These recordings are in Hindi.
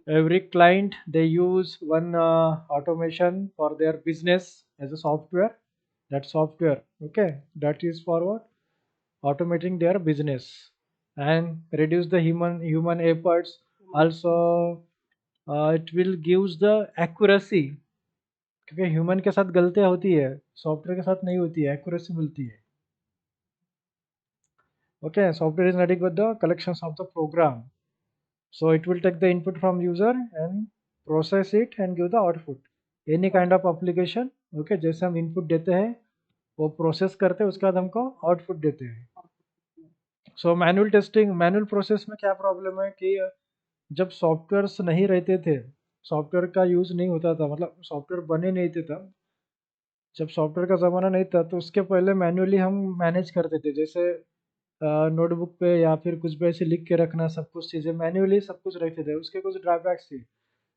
Every client they use one automation for their business as a software. That software, okay, that is for what? Automating their business and reduce the human efforts. Also, it will gives the accuracy, क्योंकि ह्यूमन के साथ गलतियां होती है, सॉफ्टवेयर के साथ नहीं होती है, एक्यूरेसी मिलती है. Okay, software is nothing but the collections of the program. So it will take the input from user and process it and give the output. Any kind of application, okay, जैसे हम input देते हैं वो प्रोसेस करते हैं, उसके बाद हमको आउटपुट देते हैं. So manual testing, manual process में क्या प्रॉब्लम है कि जब सॉफ्टवेयर्स नहीं रहते थे, सॉफ्टवेयर का यूज़ नहीं होता था, मतलब सॉफ्टवेयर बने नहीं थे तब, जब सॉफ्टवेयर का ज़माना नहीं था तो उसके पहले मैनुअली हम मैनेज करते थे. जैसे नोटबुक पे या फिर कुछ भी ऐसे लिख के रखना, सब कुछ चीज़ें मैन्युअली सब कुछ रखते थे. उसके कुछ ड्रॉबैक्स थी,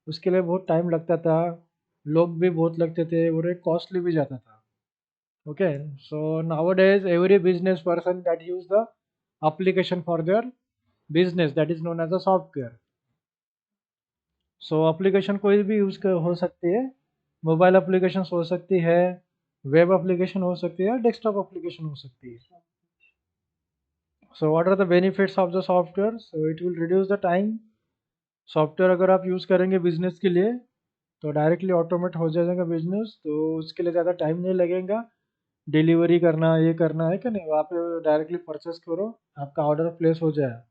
उसके लिए बहुत टाइम लगता था, लोग भी बहुत लगते थे और एक कॉस्टली भी जाता था. Okay, so nowadays every business person that use the application for their business, that is known as a software. So application कोई भी यूज हो सकती है, मोबाइल एप्लीकेशन हो सकती है, वेब एप्लीकेशन हो सकती है, डेस्कटॉप एप्लीकेशन हो सकती है. So what are the benefits of the software? So it will reduce the time. Software अगर आप यूज़ करेंगे बिजनेस के लिए तो डायरेक्टली ऑटोमेट हो जाएगा बिजनेस, तो उसके लिए ज़्यादा टाइम नहीं लगेगा. डिलीवरी करना, ये करना है कि नहीं, वहाँ पे डायरेक्टली परचेस करो, आपका ऑर्डर प्लेस हो जाए,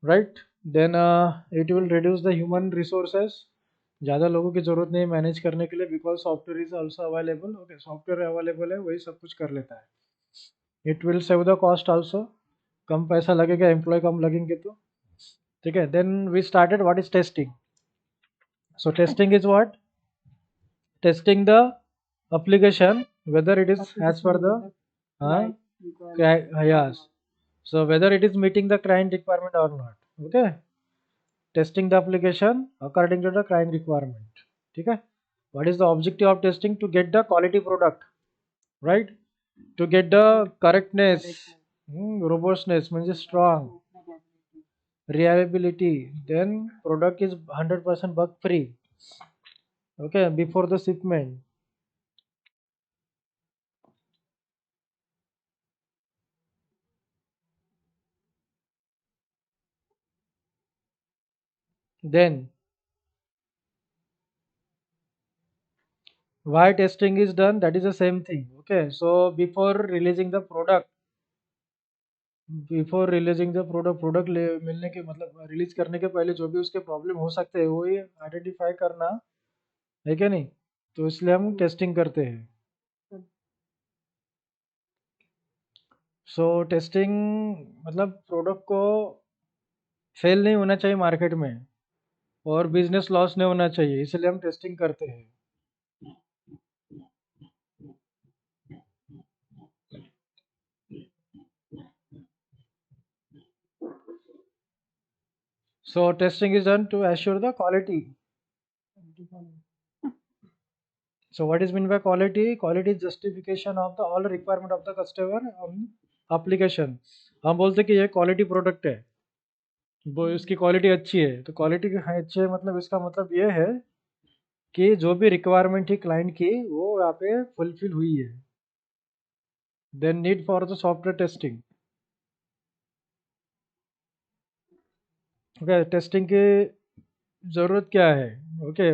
right. Then it will reduce the human resources. ज़्यादा लोगों की ज़रूरत नहीं मैनेज करने के लिए, because software is also available. Okay, software available है, वही सब कुछ कर लेता है. It will save the cost also, कम पैसा लगेगा, एम्प्लॉय कम लगेंगे तो. ठीक है, then we started what is testing. So testing is what? Testing the application whether it is as per the yes, so whether it is meeting the client requirement or not. Okay, testing the application according to the client requirement. ठीक है. What is the objective of testing? To get the quality product, right? To get the correctness, robustness म्हणजे strong, reliability, then product is 100% bug free. Okay, before the shipment. Then why testing is done, that is the same thing. Okay, so before releasing the product मिलने के मतलब रिलीज करने के पहले जो भी उसके प्रॉब्लम हो सकते हैं वो ही आइडेंटिफाई करना है क्या नहीं, तो इसलिए हम टेस्टिंग करते हैं. सो टेस्टिंग मतलब प्रोडक्ट को फेल नहीं होना चाहिए मार्केट में और बिजनेस लॉस नहीं होना चाहिए, इसलिए हम टेस्टिंग करते हैं. So testing is done to assure the quality. So what is meant by quality? Quality is justification of the all requirement of the customer on application. हम बोलते कि ये क्वालिटी प्रोडक्ट है, वो इसकी क्वालिटी अच्छी है, तो क्वालिटी अच्छी है मतलब इसका मतलब ये है कि जो भी रिक्वायरमेंट थी क्लाइंट की वो यहाँ पे फुलफिल हुई है. Then need for the software testing. Okay, testing की जरूरत क्या है? Okay,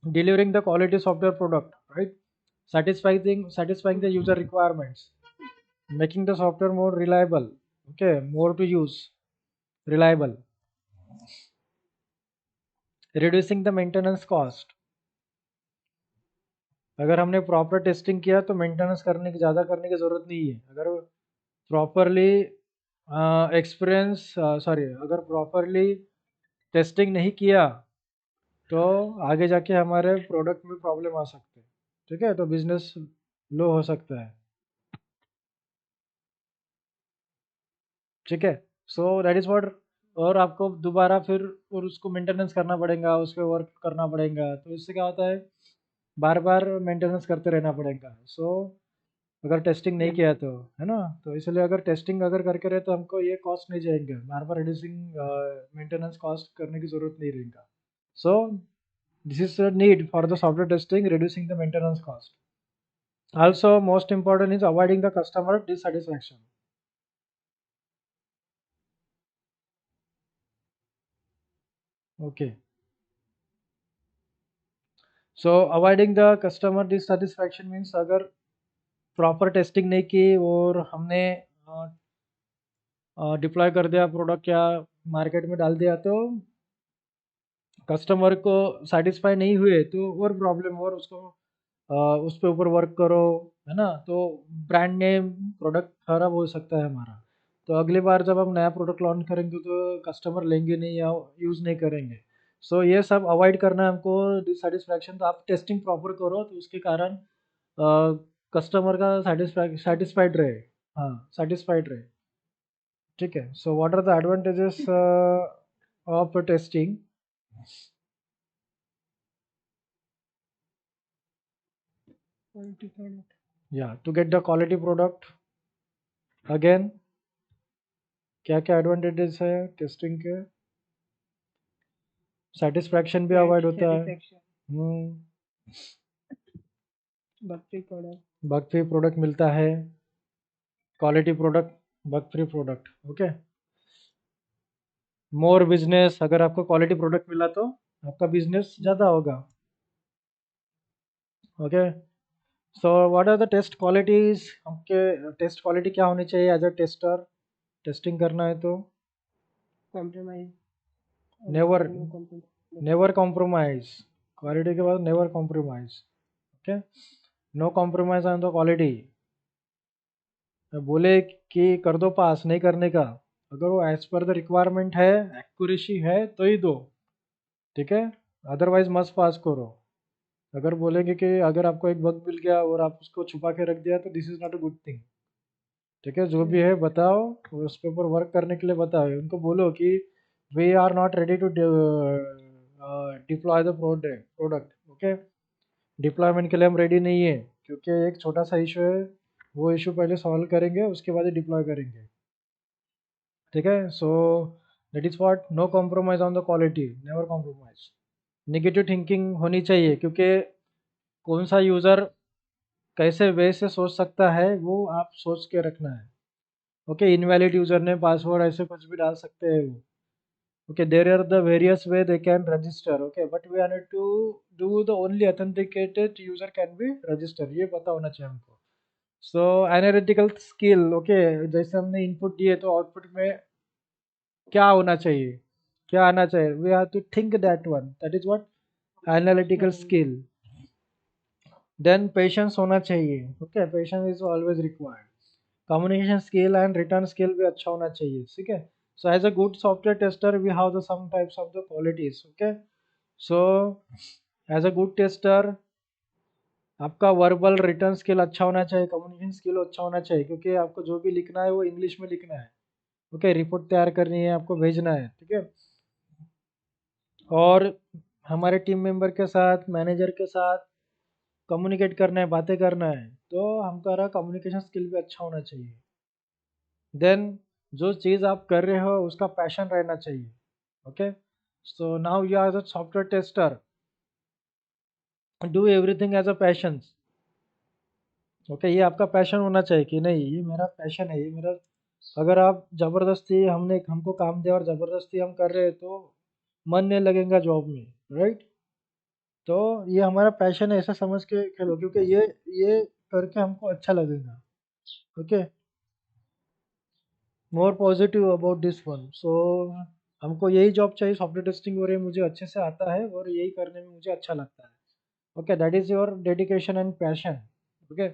delivering the quality software product, right? Satisfying the user requirements, making the software more reliable, okay, more to use, reliable, reducing the maintenance cost. अगर हमने प्रॉपर टेस्टिंग किया तो मेंटेनेंस ज़्यादा करने की ज़रूरत नहीं है. अगर प्रॉपरली अगर प्रॉपरली टेस्टिंग नहीं किया तो आगे जाके हमारे प्रोडक्ट में प्रॉब्लम आ सकते हैं. ठीक है, तो बिजनेस लो हो सकता है. ठीक है, सो दैट इज व्हाट. और आपको दोबारा फिर और उसको मेंटेनेंस करना पड़ेगा, उस पर वर्क करना पड़ेगा, तो इससे क्या होता है बार बार मेंटेनेंस करते रहना पड़ेगा. सो अगर टेस्टिंग नहीं किया तो, है ना। तो इसलिए अगर टेस्टिंग अगर करके रहे तो हमको ये कॉस्ट नहीं जाएंगे, बार बार रिड्यूसिंग मेंटेनेंस कॉस्ट करने की ज़रूरत नहीं रहेगा। सो this is the need for the software testing, reducing the maintenance cost. Also most important is avoiding the customer dissatisfaction. Okay, so avoiding the customer dissatisfaction means अगर प्रॉपर टेस्टिंग नहीं की और हमने डिप्लॉय कर दिया प्रोडक्ट या मार्केट में डाल दिया तो कस्टमर को सेटिस्फाई नहीं हुए तो और प्रॉब्लम, और उसको उस पे ऊपर वर्क करो, है ना। तो ब्रांड नेम प्रोडक्ट खराब हो सकता है हमारा। तो अगली बार जब हम नया प्रोडक्ट लॉन्च करेंगे तो कस्टमर लेंगे नहीं या यूज़ नहीं करेंगे। सो ये सब अवॉइड करना है हमको, डिससेटिस्फैक्शन। तो आप टेस्टिंग प्रॉपर करो तो उसके कारण कस्टमर का सेटिस्फाइड रहे, हाँ सेटिस्फाइड रहे, ठीक है। So what are the advantages of testing? या to get the quality product, again क्या क्या एडवांटेजेस है टेस्टिंग के? सेटिस्फैक्शन भी अवॉइड होता है, बग फ्री प्रोडक्ट मिलता है, quality product, bug free product, okay. More business, अगर आपको क्वालिटी प्रोडक्ट मिला तो आपका बिजनेस ज़्यादा होगा, okay. So what are the test qualities? आपके टेस्ट क्वालिटी क्या होनी चाहिए एज अ टेस्टर? टेस्टिंग करना है तो नेवर नेवर कॉम्प्रोमाइज, क्वालिटी के बाद never compromise, okay. No compromise on the quality. बोले कि कर दो पास, नहीं करने का, अगर वो एज पर द रिक्वायरमेंट है, एक्यूरेसी है तो ही दो, ठीक है। अदरवाइज मत पास करो। अगर बोलेंगे कि अगर आपको एक बग मिल गया और आप उसको छुपा के रख दिया तो this is not a good thing, ठीक है। जो भी है बताओ, उस पे ऊपर वर्क करने के लिए बताओ, उनको बोलो कि we are not ready to deploy the product, okay. Deployment के लिए हम रेडी नहीं है, क्योंकि एक छोटा सा इशू है, वो इशू पहले सॉल्व करेंगे उसके बाद ही डिप्लॉय करेंगे, ठीक है। So that is what, no compromise on the quality, never compromise. Negative thinking होनी चाहिए, क्योंकि कौन सा यूज़र कैसे वे से सोच सकता है वो आप सोच के रखना है, ओके। इनवैलिड यूज़र ने पासवर्ड ऐसे कुछ भी डाल सकते हैं वो, okay. There are the various way they can register, okay, but we are need to do the only authenticated user can be register, ये पता होना चाहिए हमको। सो एनालिटिकल स्किल, ओके, जैसे हमने इनपुट दिए तो आउटपुट में क्या होना चाहिए, क्या आना चाहिए, we have to think that one, that is what analytical skill. Then patience होना चाहिए, okay, patience is always required. Communication skill and written skill भी अच्छा होना चाहिए, ठीक है। So as a good software tester we have the some types of the qualities, okay. So as a good tester आपका वर्बल रिटर्न स्किल अच्छा होना चाहिए, कम्युनिकेशन स्किल अच्छा होना चाहिए, क्योंकि आपको जो भी लिखना है वो इंग्लिश में लिखना है, ओके। रिपोर्ट तैयार करनी है, आपको भेजना है, ठीक है। और हमारे टीम मेंबर के साथ, मैनेजर के साथ कम्युनिकेट करना है, बातें करना है, तो हमारा कम्युनिकेशन स्किल भी अच्छा होना चाहिए। देन जो चीज़ आप कर रहे हो उसका पैशन रहना चाहिए, okay. So now you are the software tester, do everything as a passion, okay. ये आपका पैशन होना चाहिए कि नहीं ये मेरा पैशन है, ये मेरा। अगर आप ज़बरदस्ती हमको काम दिया और ज़बरदस्ती हम कर रहे हैं तो मन नहीं लगेगा जॉब में, राइट। तो ये हमारा पैशन है ऐसा समझ के खेलो, क्योंकि ये करके हमको अच्छा लगेगा, okay. More positive about this one. So हमको यही जॉब चाहिए, सॉफ्टवेयर टेस्टिंग हो रही है, मुझे अच्छे से आता है और यही करने में मुझे अच्छा लगता है, okay. That is your dedication and passion, okay.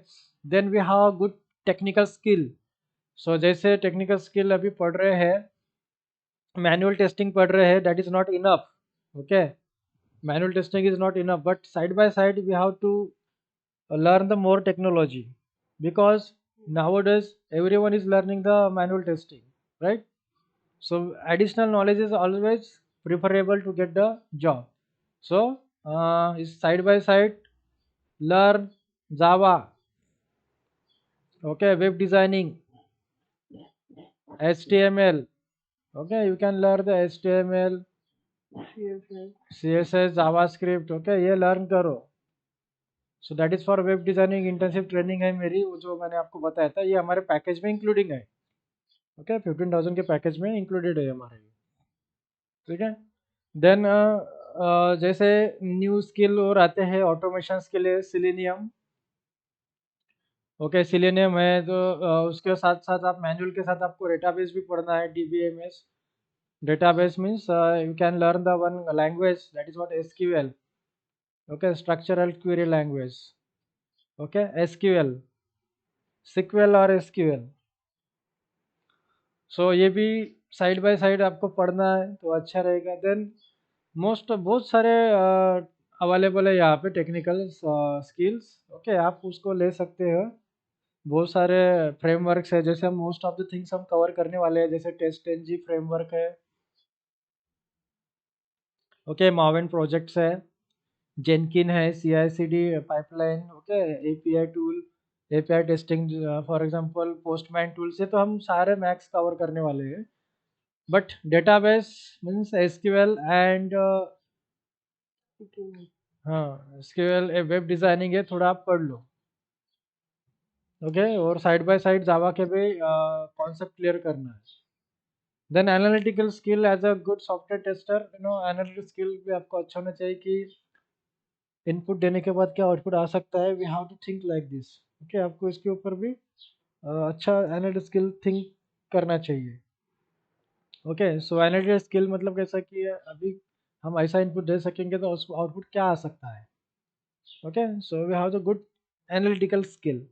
Then we have good technical skill. So जैसे टेक्निकल स्किल अभी पढ़ रहे हैं, मैनुअल टेस्टिंग पढ़ रहे हैं, that is not enough, okay. Manual testing is not enough, but side by side we have to learn the more technology, because nowadays everyone is learning the manual testing, right. So additional knowledge is always preferable to get the job. So is side by side learn Java, Okay, web designing, HTML. Okay, you can learn the HTML, CSS, JavaScript. Okay, ये learn करो. So that is for web designing intensive training है मेरी, वो जो मैंने आपको बताया था, ये हमारे पैकेज में इंक्लूडिंग है. ओके, 15,000 के पैकेज में इंक्लूडेड है हमारे. ठीक है. देन जैसे न्यू स्किल और आते हैं ऑटोमेशन के लिए, सिलेनियम. ओके, सिलेनियम है तो उसके साथ साथ आप मैनुअल के साथ आपको डेटाबेस भी पढ़ना है, DBMS. Database means you can learn the one language, that is what SQL. Okay, structural query language. Okay, SQL, SQL और SQL. So ये भी साइड बाय साइड आपको पढ़ना है तो अच्छा रहेगा. देन बहुत सारे अवेलेबल है यहाँ पे टेक्निकल स्किल्स. ओके, आप उसको ले सकते हो. बहुत सारे फ्रेमवर्क्स है, जैसे हम मोस्ट ऑफ द थिंग्स हम कवर करने वाले हैं, जैसे टेस्ट एनजी फ्रेमवर्क है. ओके, मावेन प्रोजेक्ट्स है, जेनकिन है, CI/CD pipeline. Okay, API tool, API testing, for example postman tool से तो हम सारे मैक्स कवर करने वाले हैं. But database means SQL and हाँ, SQL वेब डिजाइनिंग है, थोड़ा आप पढ़ लो. ओके, और साइड बाय साइड जावा के भी कॉन्सेप्ट क्लियर करना है. Then analytical skill as a good software tester, analytical skill भी आपको अच्छा होना चाहिए कि इनपुट देने के बाद क्या आउटपुट आ सकता है. We have to think like this. Okay, आपको इसके ऊपर भी अच्छा एनालिटिकल स्किल थिंक करना चाहिए. ओके, सो एनालिटिकल स्किल मतलब कैसा कि अभी हम ऐसा इनपुट दे सकेंगे तो उसको आउटपुट क्या आ सकता है. Okay, so we have the good analytical skill.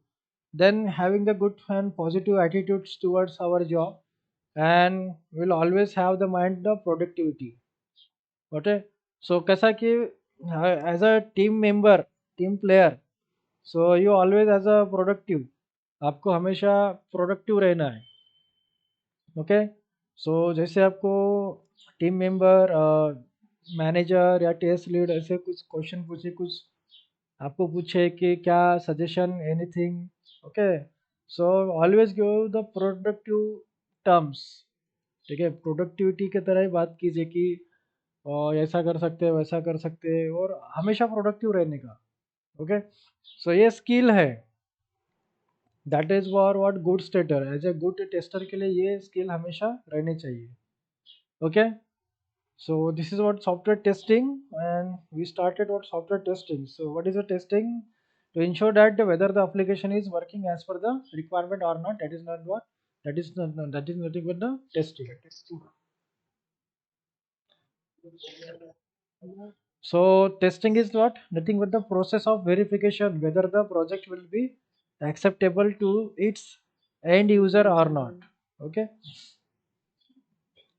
Then having the good and positive attitudes towards our job, and will always have the mind of productivity. Okay, so कैसा कि as a team member, team player, so you always as a productive, आपको हमेशा प्रोडक्टिव रहना है. ओके, सो जैसे आपको टीम मेंबर, मैनेजर या टेस्ट लीड ऐसे कुछ क्वेश्चन पूछे, कुछ आपको पूछे कि क्या suggestion anything. Okay, so always give the productive terms. ठीक है, प्रोडक्टिविटी की तरह ही बात कीजिए कि ऐसा कर सकते हैं, वैसा कर सकते हैं, और हमेशा प्रोडक्टिव रहने का. ओके, सो ये स्किल है. That is for what good tester, as a good tester के लिए ये स्किल हमेशा रहनी चाहिए. Okay, so this is what software testing, and we started what software testing. So what is the testing? To ensure that whether the application is working as per the requirement or not, that is not what, that is nothing but the testing. So testing is what, nothing but the process of verification whether the project will be acceptable to its end user or not. Okay,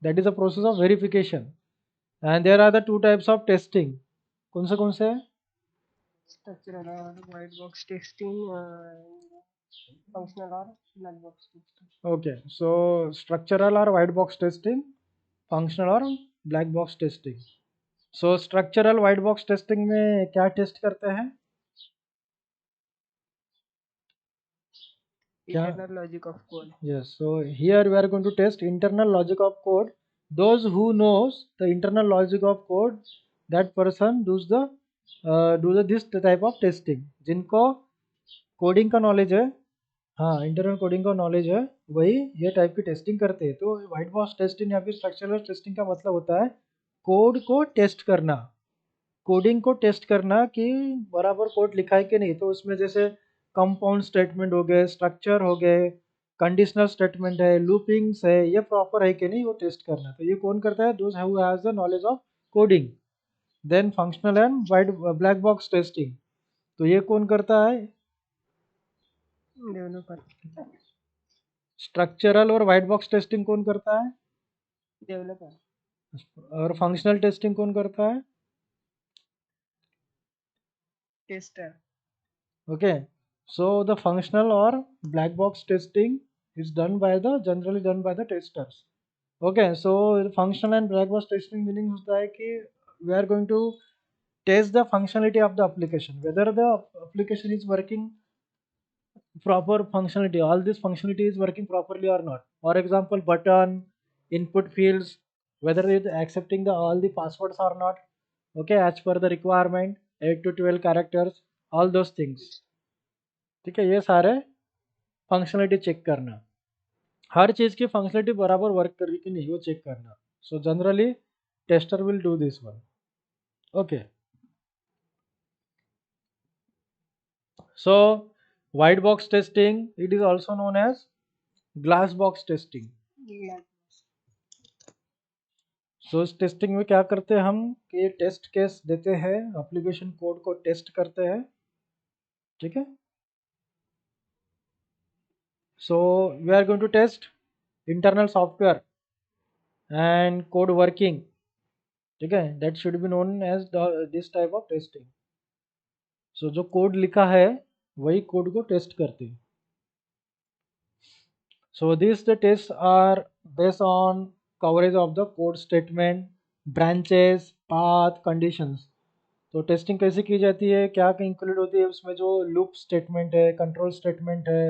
that is the process of verification. And there are the two types of testing. कौन से है? Structural or white box testing, functional or black box testing. Okay, so structural or white box testing, functional or black box testing. So structural white box testing में क्या टेस्ट करते हैं? क्या? Internal logic of code. Yes, so here we are going to test internal logic of code. Those who knows the internal logic of code, that person does the this type of testing. जिनको कोडिंग का नॉलेज है, हाँ, इंटरनल कोडिंग का नॉलेज है, वही ये टाइप की टेस्टिंग करते हैं. तो वाइट बॉक्स टेस्टिंग या फिर स्ट्रक्चरल टेस्टिंग का मतलब होता है कोड को टेस्ट करना, कोडिंग को टेस्ट करना कि बराबर कोड लिखा है कि नहीं. तो उसमें जैसे कंपाउंड स्टेटमेंट हो गए, स्ट्रक्चर हो गए, कंडीशनल स्टेटमेंट है, लूपिंग्स है, ये प्रॉपर है कि नहीं, वो टेस्ट करना. तो ये कौन करता है? Those who has the knowledge of coding. Then functional and white black box testing, तो ये कौन करता है? Developer. स्ट्रक्चरल और वाइट बॉक्स टेस्टिंग कौन करता है? Developer. और फंक्शनल टेस्टिंग कौन करता है? Tester. Okay, so the functional or black box testing is done by the generally done by the testers. Okay, so the functional and black box testing meaning होता है कि we are going to test the functionality of the application, whether the application is working proper functionality, all this functionality is working properly or not. For example, button, input fields, whether it accepting the all the passwords or not, okay, as per the requirement, 8 to 12 characters, all those things. ठीक है, ये सारे फंक्शनलिटी चेक करना, हर चीज़ की फंक्शनलिटी बराबर वर्क कर रही कि नहीं वो चेक करना. So generally tester will do this one. Okay, so white box testing, it is also known as glass box testing. सो इस टेस्टिंग में क्या करते हैं हम कि टेस्ट केस देते हैं, एप्लीकेशन कोड को टेस्ट करते हैं. ठीक है, so we are going to test internal software and code working. ठीक है, that should be known as this type of testing. So जो कोड लिखा है वही कोड को टेस्ट करते हैं. So these the tests are based on coverage of the code statement, branches, path, conditions. तो टेस्टिंग कैसे की जाती है, क्या क्या इंक्लूड होती है उसमें, जो लूप स्टेटमेंट है, कंट्रोल स्टेटमेंट है,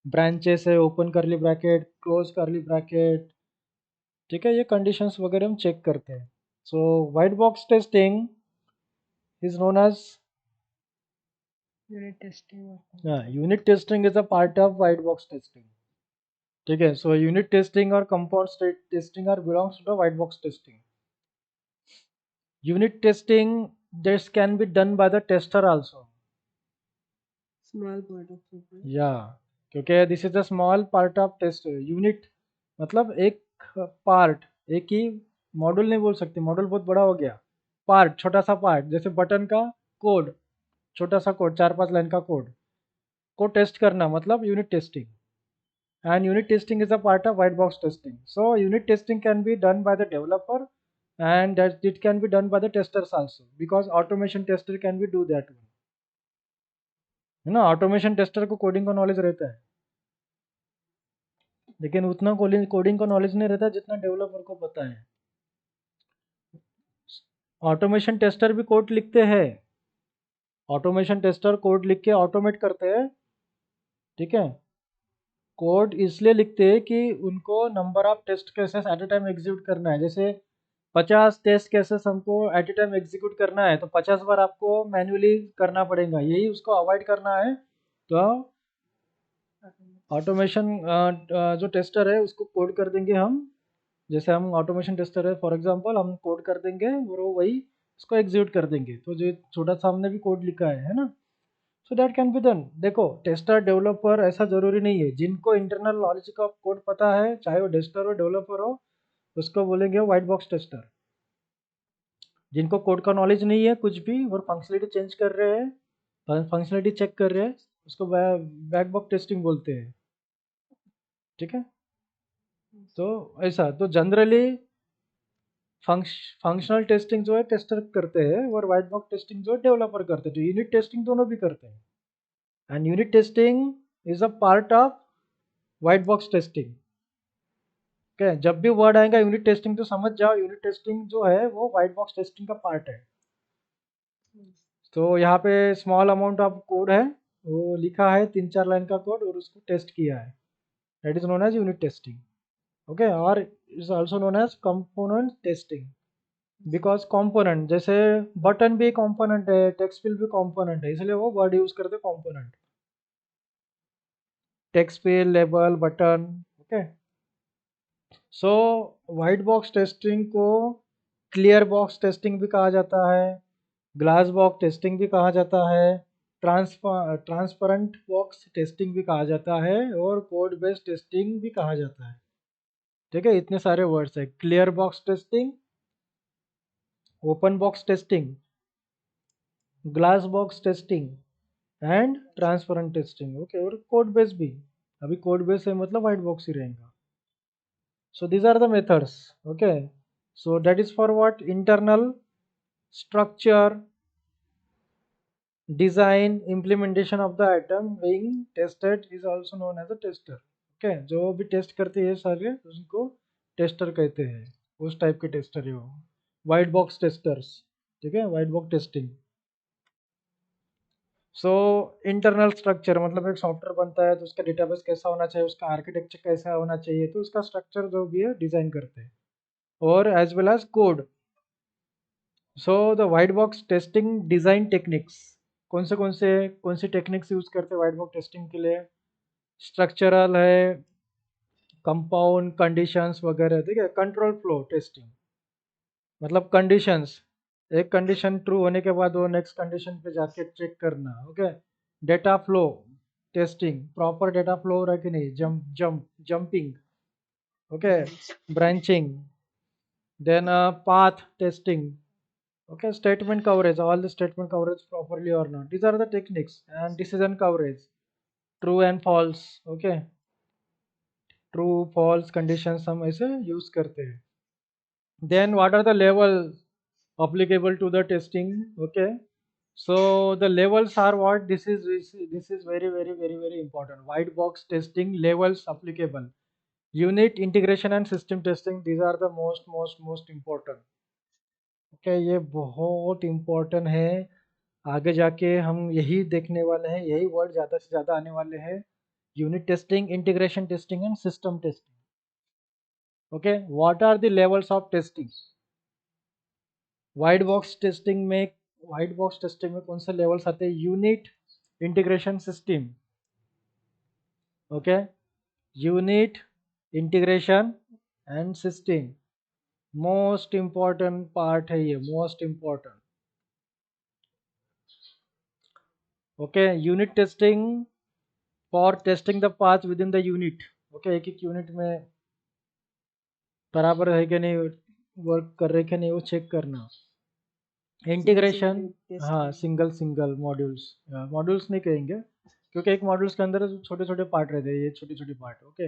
ब्रांचेस है, open curly bracket, close curly bracket. ठीक है, ये कंडीशंस वगैरह हम चेक करते हैं. So white box testing is known as unit testing. Unit testing is a part of white box testing. ठीक है, सो यूनिट टेस्टिंग और compound state testing are belongs to the white box testing. Unit testing, this can be done by the tester also. Small part of it. Yeah, क्योंकि this is a small part of test. Unit मतलब एक पार्ट, एक ही मॉड्यूल नहीं बोल सकते, मॉड्यूल बहुत बड़ा हो गया. पार्ट, छोटा सा पार्ट, जैसे बटन का कोड, छोटा सा कोड, 4-5 लाइन का कोड को टेस्ट करना मतलब unit testing. And unit testing is a part of white box testing. So unit testing can be done by the developer and that it can be done by the testers also, because automation tester can be do that one. है ना, ऑटोमेशन टेस्टर को कोडिंग का नॉलेज रहता है, लेकिन उतना कोडिंग का नॉलेज नहीं रहता जितना डेवलपर को पता है. ऑटोमेशन टेस्टर भी कोड लिखते हैं, ऑटोमेशन टेस्टर कोड लिख के ऑटोमेट करते हैं. ठीक है, कोड इसलिए लिखते हैं कि उनको number of test cases at a time execute करना है. जैसे 50 टेस्ट केसेस हमको एट ए टाइम एग्जीक्यूट करना है, तो 50 बार आपको मैन्युअली करना पड़ेगा, यही उसको अवॉइड करना है. तो ऑटोमेशन जो टेस्टर है उसको कोड कर देंगे हम, जैसे हम ऑटोमेशन टेस्टर है फॉर एग्जांपल, हम कोड कर देंगे और वो वही उसको एग्जीक्यूट कर देंगे. तो जो छोटा सा हमने भी कोड लिखा है ना, so that can be done. देखो, टेस्टर डेवलपर ऐसा जरूरी नहीं है, जिनको इंटरनल नॉलेज का कोड पता है, चाहे वो टेस्टर हो डेवलपर हो, उसको बोलेंगे वाइट बॉक्स टेस्टर. जिनको कोड का नॉलेज नहीं है कुछ भी, और फंक्शनलिटी चेंज कर रहे हैं, फंक्शनलिटी चेक कर रहे हैं, उसको बैक बॉक्स टेस्टिंग बोलते हैं. ठीक है, तो ऐसा, तो जनरली फंक्शनल टेस्टिंग जो है टेस्टर करते हैं और वाइट बॉक्स टेस्टिंग जो है डेवलपर करते हैं. तो यूनिट टेस्टिंग दोनों भी करते हैं, and unit testing is a part of white box testing. Okay, जब भी वर्ड आएगा यूनिट टेस्टिंग तो समझ जाओ, यूनिट टेस्टिंग जो है वो वाइट बॉक्स टेस्टिंग का पार्ट है. तो यहाँ पे स्मॉल अमाउंट ऑफ कोड है, वो लिखा है 3-4 लाइन का कोड और उसको टेस्ट किया है, that is known as unit testing. Okay, और is also known as component testing, because component, जैसे बटन भी कंपोनेंट है, टेक्स्ट फील्ड भी कंपोनेंट है, इसलिए वो वर्ड यूज करते component. Text field, label, button. Okay, so white box testing को क्लियर बॉक्स टेस्टिंग भी कहा जाता है, ग्लास बॉक्स टेस्टिंग भी कहा जाता है, ट्रांसपेरेंट बॉक्स टेस्टिंग भी कहा जाता है, और कोड बेस्ड टेस्टिंग भी कहा जाता है. ठीक है, इतने सारे वर्ड्स है. Clear box testing, open box testing, glass box testing and transparent testing. Okay, और कोड बेस भी, अभी कोड बेस है मतलब वाइट बॉक्स ही रहेगा. So these are the methods. Okay, so that is for what, internal structure, design, implementation of the item being tested is also known as a tester. Okay, जो भी टेस्ट करते हैं सारे उनको टेस्टर कहते हैं, उस टाइप के टेस्टर है वो, वाइट बॉक्स टेस्टर्स. ठीक है, white box testing. So internal structure मतलब एक सॉफ्टवेयर बनता है तो उसका डेटाबेस कैसा होना चाहिए, उसका आर्किटेक्चर कैसा होना चाहिए, तो उसका स्ट्रक्चर जो भी है डिजाइन करते हैं, और as well as code. So the white box testing design techniques, कौन सी टेक्निक्स यूज करते हैं वाइट बॉक्स टेस्टिंग के लिए? स्ट्रक्चरल है, कंपाउंड, कंडीशंस वगैरह, ठीक है। कंट्रोल फ्लो टेस्टिंग मतलब कंडीशंस, एक कंडीशन ट्रू होने के बाद वो नेक्स्ट कंडीशन पे जाके चेक करना, okay. Data flow testing, proper data flow हो रहा है कि नहीं, jumping, okay, branching. Then path testing, okay, statement coverage, all the statement coverage properly or not, these are the techniques. And decision coverage, true and false, okay, true false conditions हम ऐसे यूज करते हैं। then what are the levels applicable to the testing, okay? So the levels are what, this is very important. White box testing levels applicable, unit integration and system testing, these are the most important, okay? ये बहुत important है, आगे जाके हम यही देखने वाले हैं, यही वर्ड ज़्यादा से ज़्यादा आने वाले हैं। Unit testing, integration testing and system testing, okay. What are the levels of testing? White box testing में, कौन से लेवल्स आते हैं? Unit, integration, system, okay. Unit, integration and system, most important part है ये, most important, okay. Unit testing for testing the path within the unit, okay. एक एक यूनिट में बराबर है कि नहीं, वर्क कर रहे कि नहीं, वो चेक करना। इंटीग्रेशन, हाँ, सिंगल मॉड्यूल्स, मॉड्यूल्स नहीं कहेंगे क्योंकि एक मॉड्यूल्स के अंदर छोटे छोटे पार्ट रहते हैं, ये छोटे छोटे पार्ट, ओके।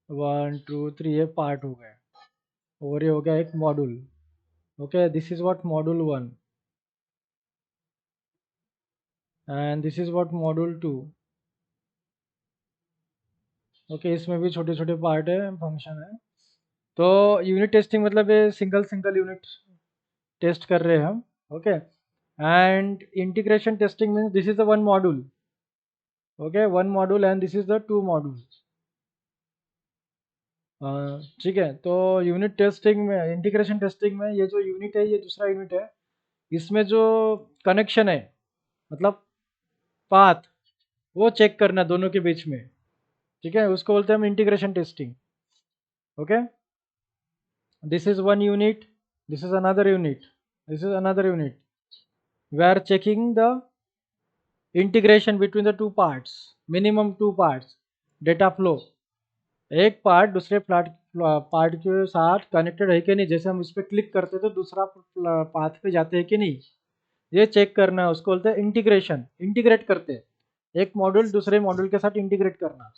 1 2 3 ये पार्ट हो गए, और ये हो गया एक module, okay. This is what module 1 and this is what module 2, okay. इसमें भी छोटे छोटे पार्ट है, फंक्शन है। तो यूनिट टेस्टिंग मतलब ये सिंगल यूनिट टेस्ट कर रहे हैं हम, okay. And integration testing means this is the one module, okay, one module and this is the two module, ठीक है। तो यूनिट टेस्टिंग में, इंटीग्रेशन टेस्टिंग में, ये जो यूनिट है ये दूसरा यूनिट है, इसमें जो कनेक्शन है मतलब पाथ, वो चेक करना दोनों के बीच में, ठीक है, उसको बोलते हैं हम integration testing, okay. This is one unit, this is another unit, this is another unit, we are checking the integration between the two parts, minimum two parts, data flow, एक पार्ट दूसरे पार्ट के साथ कनेक्टेड है कि नहीं, जैसे हम इस पर क्लिक करते तो दूसरा पाथ पे जाते हैं कि नहीं, ये चेक करना है, उसको बोलते हैं इंटीग्रेशन। इंटीग्रेट करते हैं, एक मॉड्यूल दूसरे मॉड्यूल के साथ इंटीग्रेट करना।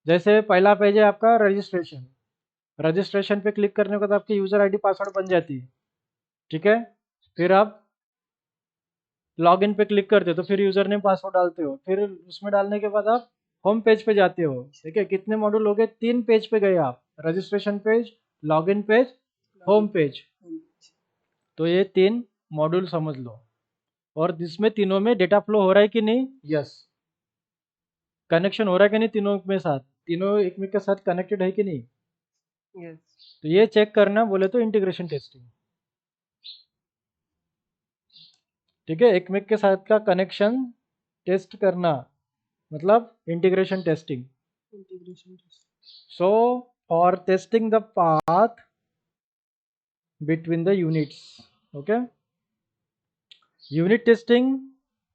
जैसे पहला पेज है आपका रजिस्ट्रेशन, रजिस्ट्रेशन पे क्लिक करने के बाद आपकी यूजर आईडी पासवर्ड बन जाती है, ठीक है। फिर आप लॉगिन पे क्लिक करते हो तो फिर यूजर नेम पासवर्ड डालते हो, फिर उसमें डालने के बाद आप होम पेज पे जाते हो, ठीक है। कितने मॉड्यूल हो गए? 3 पेज पे गए आप, registration page, login page, home page, तो ये 3 मॉड्यूल समझ लो। और जिसमें तीनों में डेटा फ्लो हो रहा है कि नहीं? यस। कनेक्शन हो रहा है कि नहीं तीनों में साथ, तीनों एक में के साथ कनेक्टेड है कि नहीं? यस। तो ये चेक करना बोले तो इंटीग्रेशन टेस्टिंग, ठीक है। एक में के साथ का कनेक्शन टेस्ट करना मतलब integration testing. Integration test. So for testing the path between the units, okay, unit testing,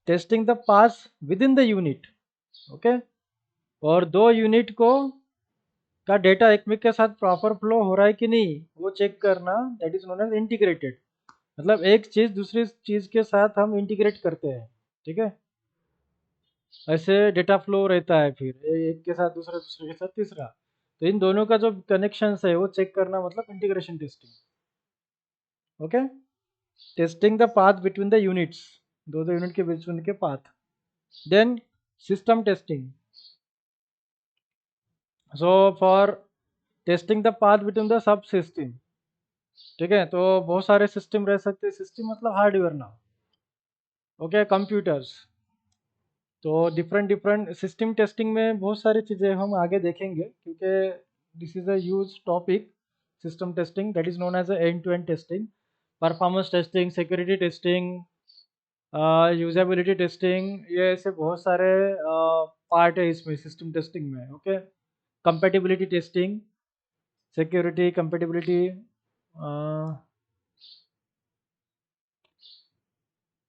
testing the paths within the unit, okay, और दो यूनिट को का डेटा एक में के साथ प्रॉपर फ्लो हो रहा है कि नहीं वो चेक करना, that is known as integrated, मतलब एक चीज दूसरी चीज के साथ हम इंटीग्रेट करते हैं, ठीक है। ऐसे डेटा फ्लो रहता है, फिर एक के साथ दूसरा, दूसरे के साथ तीसरा, तो इन दोनों का जो कनेक्शन है वो चेक करना मतलब integration testing, okay. Testing the path between the units, दो यूनिट के बीच उनके path. Then system testing, so for testing the path between the subsystem, ठीक है। तो बहुत सारे सिस्टम रह सकते हैं, सिस्टम मतलब हार्डवेयर ना, ओके, कंप्यूटर्स, तो डिफरेंट डिफरेंट सिस्टम टेस्टिंग में बहुत सारी चीज़ें हम आगे देखेंगे, क्योंकि this is a huge topic. System testing that is known as end to end testing, performance testing, security testing, usability testing, ये ऐसे बहुत सारे पार्ट है इसमें सिस्टम टेस्टिंग में। Okay, compatibility testing, security, compatibility,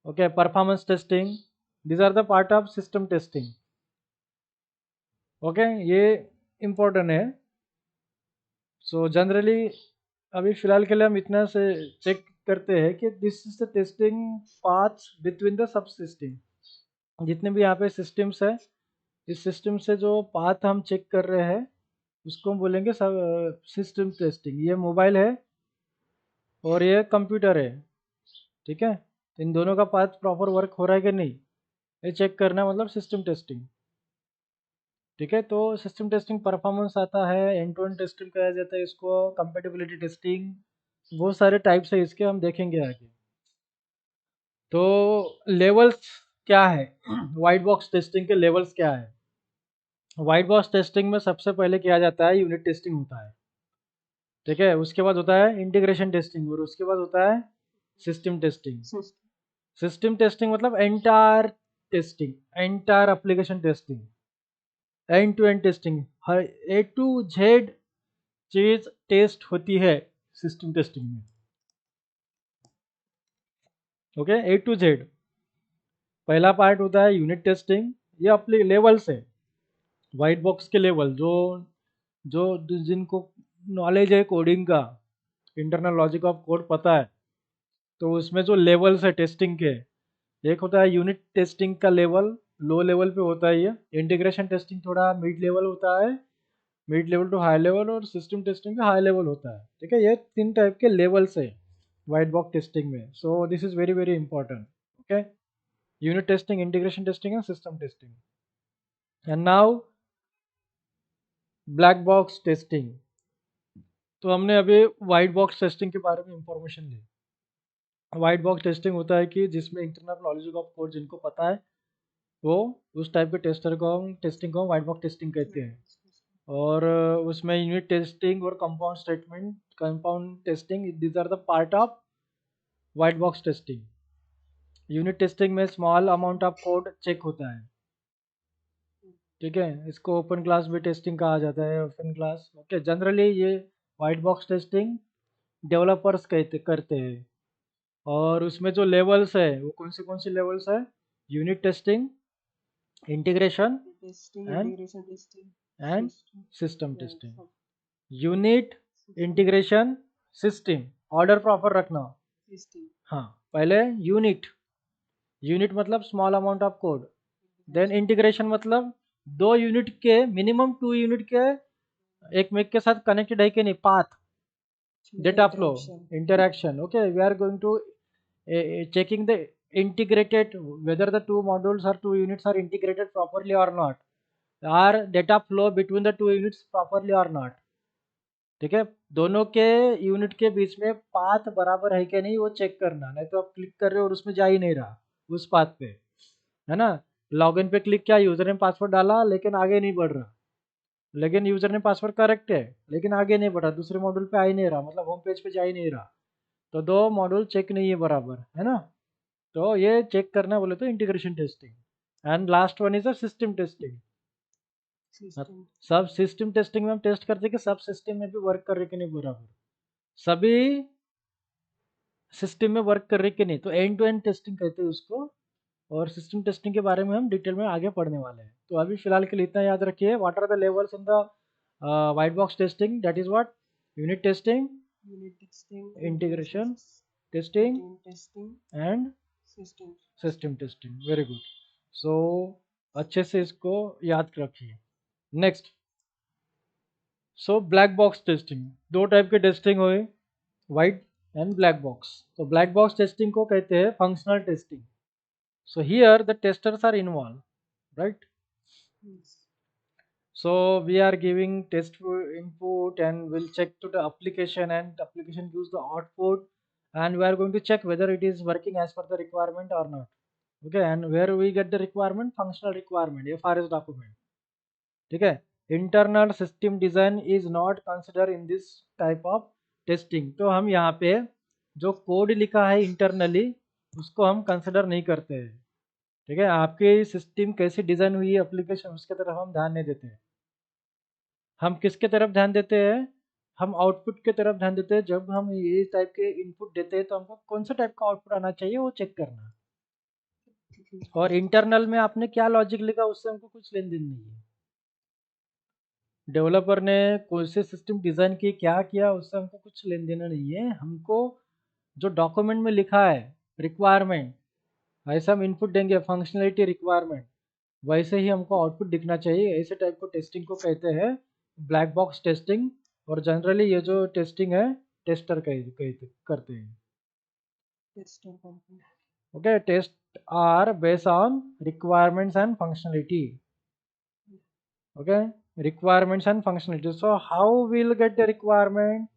okay, performance testing, these are the part of system testing. Okay, ये इम्पोर्टेंट है। सो जनरली अभी फिलहाल के लिए हम इतना से चेक करते हैं कि this is the testing paths between the सब सिस्टम। जितने भी यहाँ पे सिस्टम्स है, इस सिस्टम से जो पाथ हम चेक कर रहे हैं उसको हम बोलेंगे सब सिस्टम टेस्टिंग। ये मोबाइल है और ये कंप्यूटर है, ठीक है, तो इन दोनों का पाथ प्रॉपर वर्क हो रहा है कि नहीं, ये चेक करना मतलब सिस्टम टेस्टिंग। ठीक है, तो सिस्टम टेस्टिंग परफॉर्मेंस आता है, एंड टू एंड टेस्टिंग कहा जाता है इसको, कंपेटिबिलिटी टेस्टिंग, बहुत सारे टाइप्स है इसके, हम देखेंगे आगे। तो लेवल्स क्या है, वाइट बॉक्स टेस्टिंग के लेवल्स क्या है? वाइट बॉक्स टेस्टिंग में सबसे पहले किया जाता है यूनिट टेस्टिंग होता है, ठीक है, उसके बाद होता है इंटीग्रेशन टेस्टिंग, और उसके बाद होता है सिस्टम टेस्टिंग। सिस्टम टेस्टिंग मतलब entire testing, entire application testing, end to end testing, हर ए टू जेड चीज टेस्ट होती है सिस्टम टेस्टिंग में। Okay, A to Z. पहला पार्ट होता है यूनिट टेस्टिंग, ये अपने लेवल्स है, वाइट बॉक्स के लेवल, जो जो जिनको नॉलेज है कोडिंग का, इंटरनल लॉजिक ऑफ कोड पता है, तो उसमें जो लेवल्स है टेस्टिंग के, एक होता है यूनिट टेस्टिंग का लेवल, लो लेवल पे होता है ये। इंटीग्रेशन टेस्टिंग थोड़ा मिड लेवल होता है, mid level to high level, और सिस्टम टेस्टिंग का हाई लेवल होता है। ठीक है, ये तीन टाइप के लेवल्स है वाइट बॉक्स टेस्टिंग में। सो this is very very important. Okay, unit testing, integration testing and system testing. And now black box testing. तो हमने अभी वाइट बॉक्स टेस्टिंग के बारे में इंफॉर्मेशन ली। वाइट बॉक्स टेस्टिंग होता है कि जिसमें इंटरनल नॉलेज ऑफ कोड जिनको पता है, वो उस टाइप के टेस्टर को हम टेस्टिंग को वाइट बॉक्स टेस्टिंग कहते हैं। और उसमें यूनिट टेस्टिंग और compound statement, compound testing, this are the part of white box testing. Unit testing में small amount of code check होता है, ठीक है, इसको ओपन क्लास भी टेस्टिंग कहा जाता है, ओपन क्लास। ओके, जनरली ये वाइट बॉक्स टेस्टिंग डेवलपर्स कहते करते हैं। और उसमें जो लेवल्स है वो कौन सी लेवल्स है? Unit testing, integration and system testing. Unit, integration, system, order proper रखना। हाँ, पहले यूनिट, यूनिट मतलब small amount of code, then integration मतलब दो यूनिट के, मिनिमम टू यूनिट के एक मेक के साथ कनेक्टेड है कि नहीं, path, data flow, interaction. Okay, we are going to checking the integrated, whether the two modules or two units are integrated properly or not, are data flow between the two units properly or not। ठीक है, दोनों के यूनिट के बीच में पाथ बराबर है कि नहीं वो चेक करना, नहीं तो आप क्लिक कर रहे हो और उसमें जा ही नहीं रहा उस पाथ पे, है ना। लॉगिन पे क्लिक किया, यूजर ने पासवर्ड डाला लेकिन आगे नहीं बढ़ रहा, लेकिन यूजर ने पासवर्ड करेक्ट है लेकिन आगे नहीं बढ़ा, दूसरे मॉड्यूल पे आ ही नहीं रहा, मतलब होम पेज पे जा ही नहीं रहा, तो दो मॉड्यूल चेक नहीं है बराबर, है ना। तो ये चेक करना बोले तो integration testing. And last one is a system testing. सब सिस्टम टेस्टिंग में हम टेस्ट करते हैं कि सब सिस्टम में भी वर्क कर रहे कि नहीं बराबर, सभी सिस्टम में वर्क कर रहे कि नहीं, तो एंड टू एंड टेस्टिंग कहते हैं उसको। और सिस्टम टेस्टिंग के बारे में हम डिटेल में आगे पढ़ने वाले हैं। तो अभी फिलहाल के लिए इतना याद रखिए, what are the levels in the white box testing, that is what, unit testing, integration testing and system testing. Very good. So अच्छे से इसको याद रखिए। Next, so black box testing, दो टाइप के टेस्टिंग हुए, वाइट एंड ब्लैक बॉक्स। तो ब्लैक बॉक्स टेस्टिंग को कहते हैं functional testing. So here the testers are involve, right. So we are giving test input and we'll check to the application, and application gives the output, and we are going to check whether it is working as per the requirement or not. Okay, and where we get the requirement? Functional requirement, FRS document. ठीक है, internal system design is not consider in this type of testing. तो हम यहाँ पे जो कोड लिखा है इंटरनली उसको हम कंसिडर नहीं करते हैं। ठीक है, आपके सिस्टम कैसे डिजाइन हुई है एप्लीकेशन उसके तरफ हम ध्यान नहीं देते हैं। हम किसके तरफ ध्यान देते हैं? हम आउटपुट के तरफ ध्यान देते हैं। जब हम ये टाइप के इनपुट देते हैं तो हमको कौन सा टाइप का आउटपुट आना चाहिए वो चेक करना। और इंटरनल में आपने क्या लॉजिक लिखा उससे हमको कुछ लेन देन नहीं है। डेवलपर ने कौन से सिस्टम डिज़ाइन की क्या किया उससे हमको कुछ लेन देना नहीं है। हमको जो डॉक्यूमेंट में लिखा है रिक्वायरमेंट, ऐसा हम इनपुट देंगे फंक्शनलिटी रिक्वायरमेंट, वैसे ही हमको आउटपुट दिखना चाहिए। ऐसे टाइप को टेस्टिंग को कहते हैं ब्लैक बॉक्स टेस्टिंग। और जनरली ये जो टेस्टिंग है टेस्टर कहते करते हैं। Okay, test are based on requirements and functionality. Okay, requirements and functionality. So how we'll get the requirement?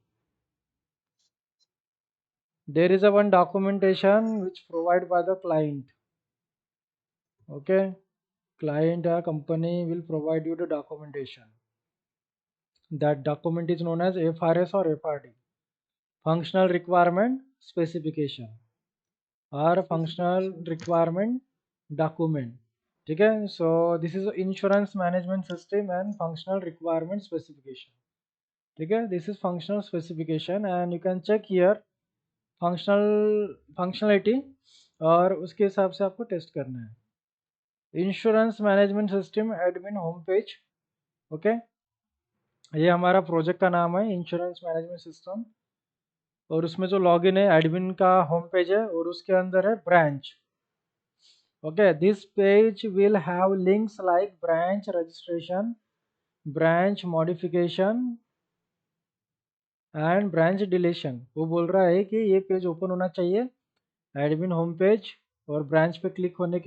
There is a one documentation which provided by the client. Okay, client or company will provide you the documentation. That document is known as FRS or FRD, functional requirement specification or functional requirement document. ठीक है, so this is insurance management system and functional requirement specification. ठीक है, this is functional specification and you can check here functionality और उसके हिसाब से आपको टेस्ट करना है। Insurance management system admin home page. Okay, ये हमारा प्रोजेक्ट का नाम है इंश्योरेंस मैनेजमेंट सिस्टम। और उसमें जो लॉगिन है एडमिन का होम पेज है और उसके अंदर है branch. Okay, this page will have links like branch registration, branch modification and branch deletion. वो बोल रहा है कि ये पेज ओपन होना चाहिए एडमिन होम पेज। और ब्रांच पे क्लिक होने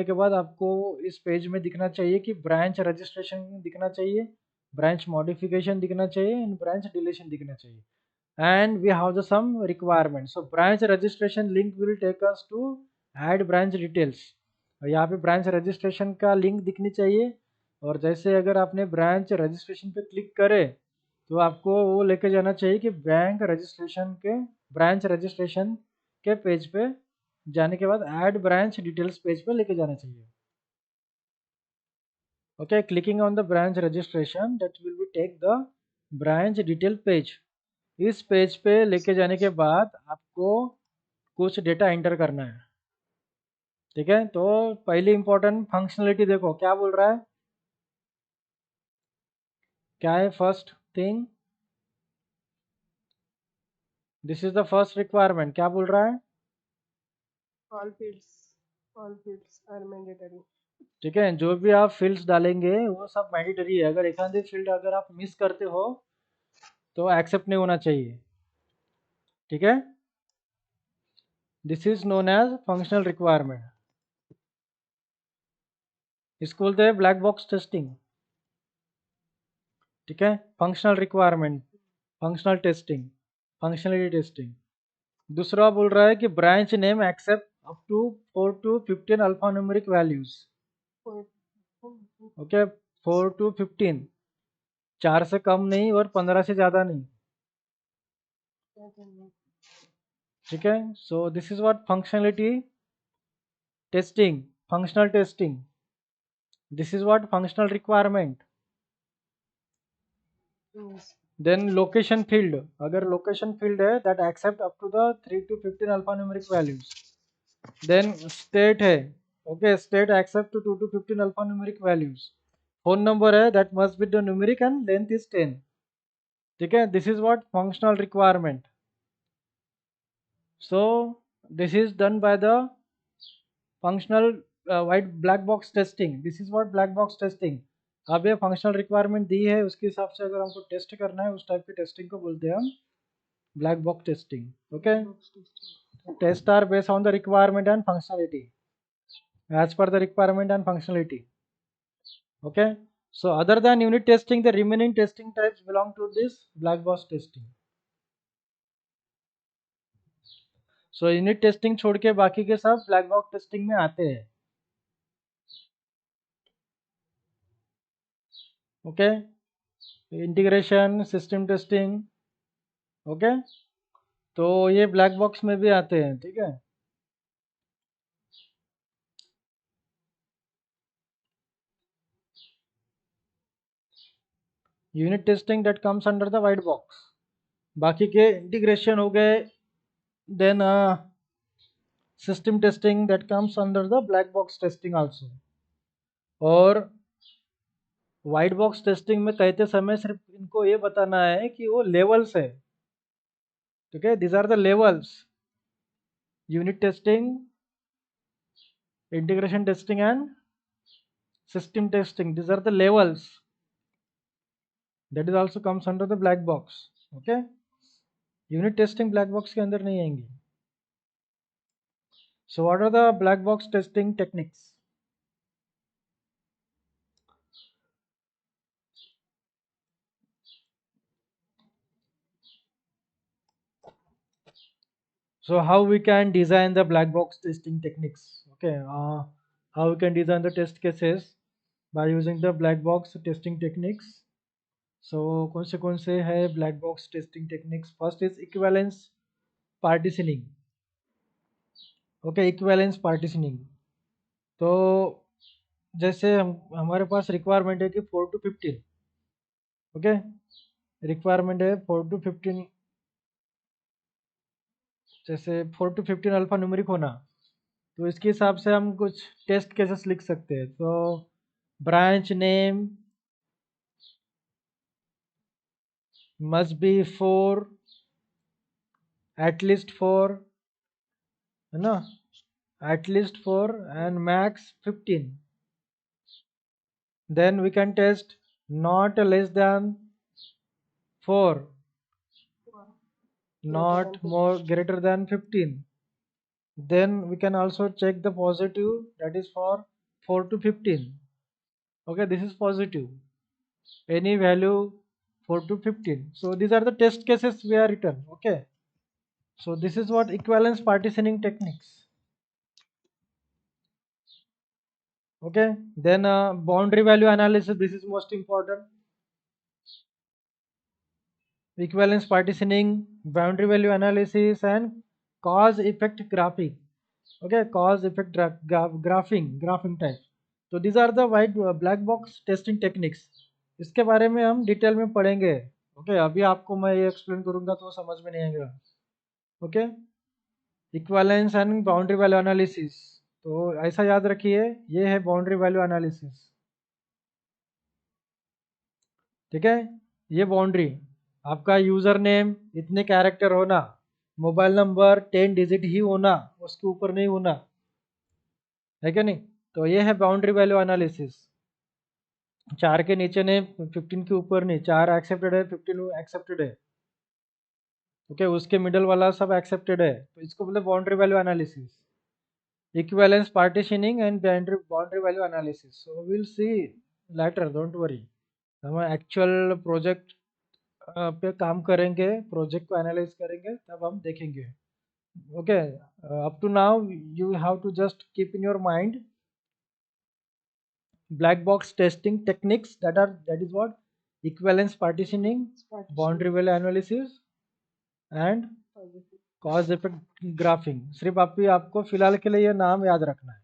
के बाद आपको इस पेज में दिखना चाहिए कि ब्रांच रजिस्ट्रेशन दिखना चाहिए, ब्रांच मॉडिफिकेशन दिखना चाहिए एंड ब्रांच डिलीशन दिखना चाहिए। And we have the some requirement. So branch registration link will take us to add branch details. यहाँ पे ब्रांच रजिस्ट्रेशन का लिंक दिखनी चाहिए। और जैसे अगर आपने ब्रांच रजिस्ट्रेशन पे क्लिक करे तो आपको वो लेके जाना चाहिए कि बैंक रजिस्ट्रेशन के ब्रांच रजिस्ट्रेशन के पेज पे जाने के बाद ऐड ब्रांच डिटेल्स पेज पे लेके जाना चाहिए। Okay, clicking on the branch registration that will be take the branch detail page. इस पेज पे लेके जाने के बाद आपको कुछ डेटा एंटर करना है। ठीक है, तो पहली इंपॉर्टेंट फंक्शनलिटी देखो क्या बोल रहा है, क्या है first thing, this is the first requirement. क्या बोल रहा है? all fields are mandatory. ठीक है, जो भी आप फील्ड्स डालेंगे वो सब मैंडेटरी है। अगर एक आधी फील्ड अगर आप मिस करते हो तो एक्सेप्ट नहीं होना चाहिए। ठीक है, this is known as functional requirement. इसको बोलते हैं ब्लैक बॉक्स टेस्टिंग। ठीक है, functional requirement, functional testing, functionality testing. दूसरा बोल रहा है कि branch name accept up to 4 to 15 alpha numeric values. Okay, 4 to 15, 4 से कम नहीं और 15 से ज़्यादा नहीं। ठीक है, so this is what functionality testing, functional testing. This is what functional requirement. Then location field, अगर लोकेशन फील्ड है that accept up to the 3 to 15 alpha numeric values. Then state है, okay, state accept to 2 to 15 alpha numeric values. Phone number है that must be the numeric and length is 10। ठीक है, this is what functional requirement. So this is done by the functional white black box testing. This is what black box testing. अब ये फंक्शनल रिक्वायरमेंट दी है उसके हिसाब से अगर हमको टेस्ट करना है उस टाइप की टेस्टिंग को बोलते हैं हम black box testing. Okay, test are based on the requirement and functionality, as per the requirement and functionality. Okay, so other than unit testing the remaining testing types belong to this black box testing. So unit testing छोड़ के बाकी के सब ब्लैक बॉक्स टेस्टिंग में आते हैं। Okay, integration, system testing, okay, तो ये ब्लैक बॉक्स में भी आते हैं, ठीक है। Unit testing that comes under the white box, बाकी के इंटीग्रेशन हो गए, then system testing that comes under the black box testing also. और वाइट बॉक्स टेस्टिंग में कहते समय सिर्फ इनको ये बताना है कि वो लेवल्स है, ठीक है, these are the levels, unit testing, integration testing and system testing, these are the levels, that is also comes under the black box, okay। unit testing black box के अंदर नहीं आएंगी। so what are the black box testing techniques? so how we can design the black box testing techniques, okay, how we can design the test cases by using the black box testing techniques। so कौन से है black box testing techniques? first is equivalence partitioning, okay, equivalence partitioning। तो जैसे हमारे पास रिक्वायरमेंट है कि 4 to 15, ओके, रिक्वायरमेंट है 4 to 15, जैसे 4 to 15 अल्फा न्यूमेरिक होना, तो इसके हिसाब से हम कुछ टेस्ट केसेस लिख सकते हैं। तो branch name must be 4, at least 4, है ना, at least 4 and max 15। Then we can test not less than 4, not more greater than 15, then we can also check the positive, that is for 4 to 15, okay, this is positive, any value 4 to 15, so these are the test cases we are written, okay। so this is what equivalence partitioning techniques, okay। then boundary value analysis, this is most important, equivalence partitioning, boundary value analysis and cause effect graphing, okay, cause effect graphing type। तो these are the white black box testing techniques, इसके बारे में हम डिटेल में पढ़ेंगे, ओके। अभी आपको मैं ये एक्सप्लेन करूंगा तो समझ में नहीं आएगा, okay. Equivalence and boundary value analysis, तो ऐसा याद रखिए, ये है बाउंड्री वैल्यू एनालिसिस, ठीक है। ये बाउंड्री, आपका यूजर नेम इतने कैरेक्टर होना, मोबाइल नंबर 10 डिजिट ही होना, उसके ऊपर नहीं होना, है क्या नहीं। तो ये है बाउंड्री वैल्यू एनालिसिस, 4 के नीचे नहीं, 15 के ऊपर नहीं, 4 एक्सेप्टेड है, 15 एक्सेप्टेड है, ओके, उसके मिडल वाला सब एक्सेप्टेड है, तो इसको बोले boundary value analysis, equivalence partitioning and boundary value analysis. So will see later, don't worry, हम एक्चुअल प्रोजेक्ट पे काम करेंगे, प्रोजेक्ट को एनालाइज करेंगे, तब हम देखेंगे, okay. Up to now you have to just keep in your mind black box testing techniques, that is what equivalence partitioning, boundary value analysis and cause effect graphing। सिर्फ आपको फिलहाल के लिए ये नाम याद रखना है,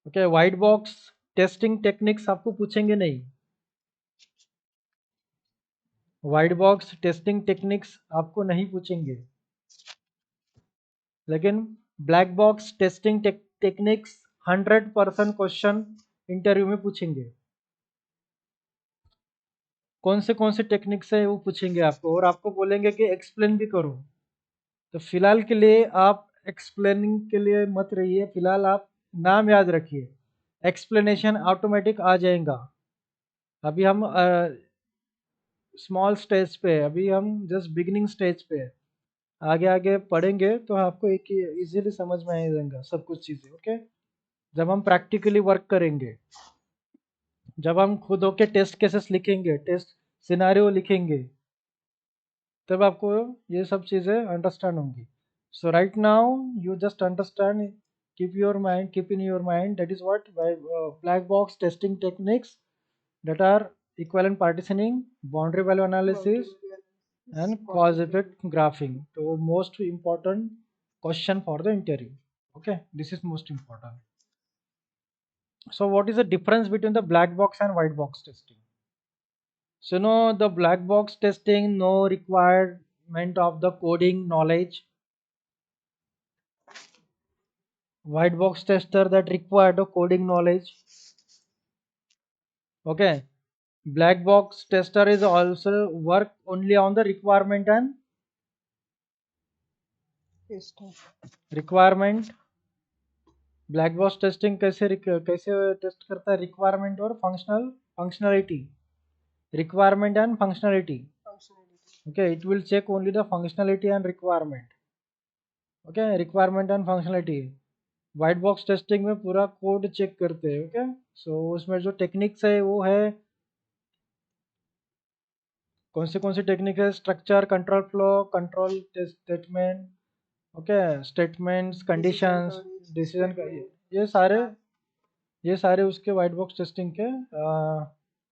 okay. White box testing techniques आपको पूछेंगे नहीं, व्हाइट बॉक्स टेस्टिंग टेक्निक्स आपको नहीं पूछेंगे, लेकिन black box testing techniques 100% question interview में पूछेंगे। कौन से टेक्निक्स है वो पूछेंगे आपको, और आपको बोलेंगे कि एक्सप्लेन भी करो। तो फिलहाल के लिए आप एक्सप्लेनिंग के लिए मत रहिए, फिलहाल आप नाम याद रखिए, एक्सप्लेनेशन ऑटोमेटिक आ जाएगा। अभी हम स्मॉल स्टेज पे, अभी हम जस्ट बिगिनिंग स्टेज पे, आगे आगे पढ़ेंगे तो आपको एक इजीली समझ में आ जाएगा सब कुछ चीज़ें, ओके। जब हम प्रैक्टिकली वर्क करेंगे, जब हम खुद होके टेस्ट केसेस लिखेंगे, टेस्ट सिनारियो लिखेंगे, तब आपको ये सब चीज़ें अंडरस्टैंड होंगी. So right now you just understand, keep in your mind that is what black box testing techniques, that are equivalent partitioning, boundary value analysis, and cause effect graphing. So most important question for the interview. Okay, this is most important. So what is the difference between the black box and white box testing? So no, the black box testing, no requirement of the coding knowledge. White box tester that require the coding knowledge. Okay, black box tester is also work only on the requirement and requirement. Black box testing कैसे टेस्ट करता है? रिक्वायरमेंट और functionality. Requirement and functionality. Okay, it will check only the functionality and requirement. Okay, requirement and functionality. White box testing में पूरा कोड चेक करते हैं. ओके, सो उसमें जो टेक्निक्स है वो है, कौन सी टेक्निक है? Structure, control flow, control statement, okay, statements, conditions, decision. ये सारे उसके वाइट बॉक्स टेस्टिंग के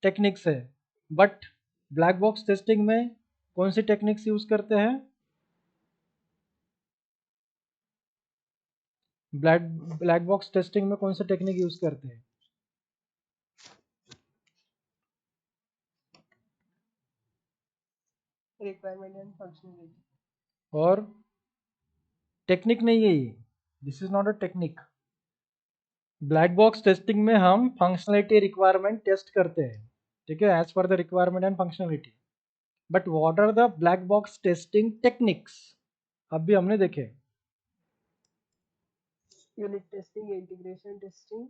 टेक्निक्स है. बट ब्लैक बॉक्स टेस्टिंग में कौन सी टेक्निक्स यूज करते हैं? ब्लैक बॉक्स टेस्टिंग में कौन सी टेक्निक यूज करते हैं? Requirement and functionality. और टेक्निक नहीं है ये, this is not a technique. Black box testing में हम फंक्शनलिटी, रिक्वायरमेंट टेस्ट करते हैं. ठीक है, as per the requirement and functionality. But what are the black box testing techniques? अभी हमने देखे. Unit testing, integration testing,